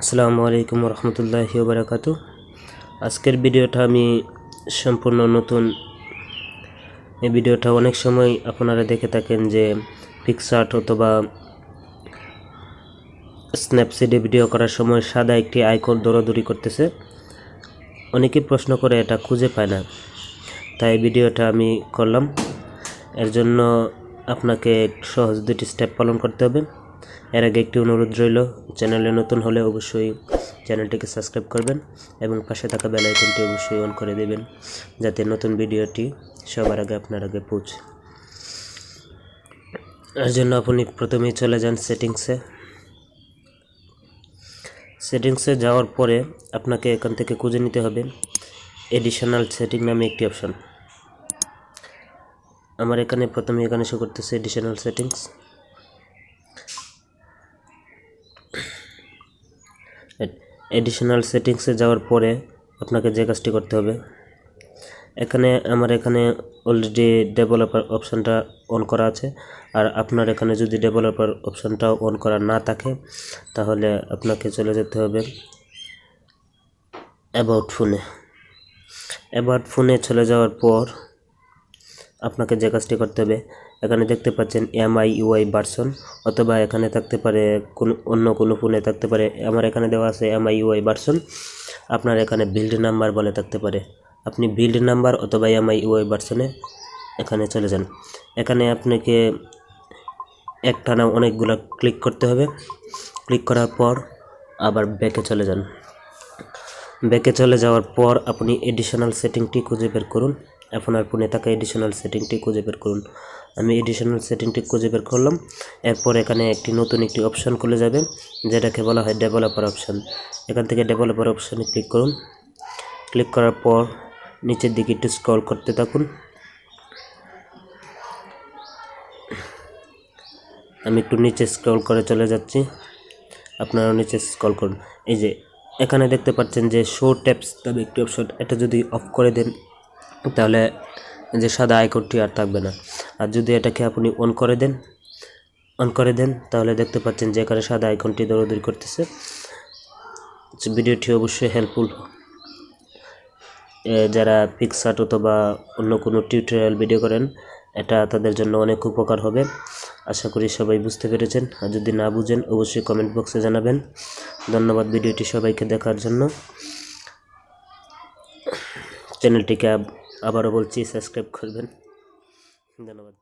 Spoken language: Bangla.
আসসালামু আলাইকুম রহমতুল্লাহি ওয়া বারাকাতুহু। আজকের ভিডিওটা আমি সম্পূর্ণ নতুন। এই ভিডিওটা অনেক সময় আপনারা দেখে থাকেন যে পিকসার্ট অথবা স্ন্যাপসিডে ভিডিও করার সময় সাদা একটি আইকন দৌড়াদৌড়ি করতেছে। অনেকেই প্রশ্ন করে এটা খুঁজে পায় না, তাই ভিডিওটা আমি করলাম। এর জন্য আপনাকে সহজ দুটি স্টেপ পালন করতে হবে। এর আগে একটি অনুরোধ রইল, চ্যানেলে নতুন হলে অবশ্যই চ্যানেলটিকে সাবস্ক্রাইব করবেন এবং পাশে থাকা বেল আইকনটি অবশ্যই অন করে দেবেন, যাতে নতুন ভিডিওটি সবার আগে আপনার আগে পৌঁছে। এর জন্য আপনি প্রথমেই চলে যান সেটিংসে যাওয়ার পরে আপনাকে এখান থেকে খুঁজে নিতে হবে এডিশনাল সেটিং নামে একটি অপশন। আমার এখানে প্রথমে শো করতেছে এডিশনাল সেটিংস। এডিশনাল সেটিংসে যাওয়ার পরে আপনাকে যে কাজটি করতে হবে, আমার এখানে অলরেডি ডেভেলপার অপশানটা অন করা আছে। আর আপনার এখানে যদি ডেভেলপার অপশানটা অন করা না থাকে তাহলে আপনাকে চলে যেতে হবে অ্যাবাউট ফোনে চলে যাওয়ার পর আপনাকে যে কাজটি করতে হবে, এখানে দেখতে পাচ্ছেন MIUI ভার্সন, অথবা এখানে থাকতে পারে অন্য কোনো ফোনে থাকতে পারে। আমার এখানে দেওয়া আছে MIUI ভার্সন, আপনার এখানে বিল্ড নাম্বার বলে থাকতে পারে। আপনি বিল্ড নাম্বার অথবা MIUI ভার্সনে এখানে চলে যান। এখানে আপনাকে একটানা অনেকগুলো ক্লিক করতে হবে। ক্লিক করার পর আবার ব্যাকে চলে যান। ব্যাকে চলে যাওয়ার পর আপনি এডিশনাল সেটিংটি খুঁজে বের করুন। আপনার ফোনে থাকা এডিশনাল সেটিংটি খুঁজে বের করুন। আমি এডিশনাল সেটিংটি খুঁজে বের করলাম। এরপর এখানে নতুন একটি অপশান খুলে যাবে, যেটাকে বলা হয় ডেভেলপার অপশান। এখান থেকে ডেভেলপার অপশানে ক্লিক করুন। ক্লিক করার পর নিচের দিকে একটু স্ক্রল করতে থাকুন। আমি একটু নিচে স্ক্রল করে চলে যাচ্ছি, আপনারা নিচে স্ক্রল করুন। এই যে এখানে দেখতে পাচ্ছেন যে শো ট্যাপস নামে একটি অপশন, এটা যদি অফ করে দেন তাহলে যে সাদা আইকনটি আর থাকবে না। আর যদি এটাকে আপনি অন করে দেন তাহলে দেখতে পাচ্ছেন যে এখানে সাদা আইকনটি দৌড়াদৌড়ি করতেছে। ভিডিওটি অবশ্যই হেল্পফুল। যারা পিকসার্ট অথবা অন্য কোনো টিউটোরিয়াল ভিডিও করেন, এটা তাদের জন্য অনেক উপকার হবে। আশা করি সবাই বুঝতে পেরেছেন। আর যদি না বুঝেন অবশ্যই কমেন্ট বক্সে জানাবেন। ধন্যবাদ ভিডিওটি সবাইকে দেখার জন্য। চ্যানেলটিকে আবারও বলছি সাবস্ক্রাইব করবেন। ধন্যবাদ।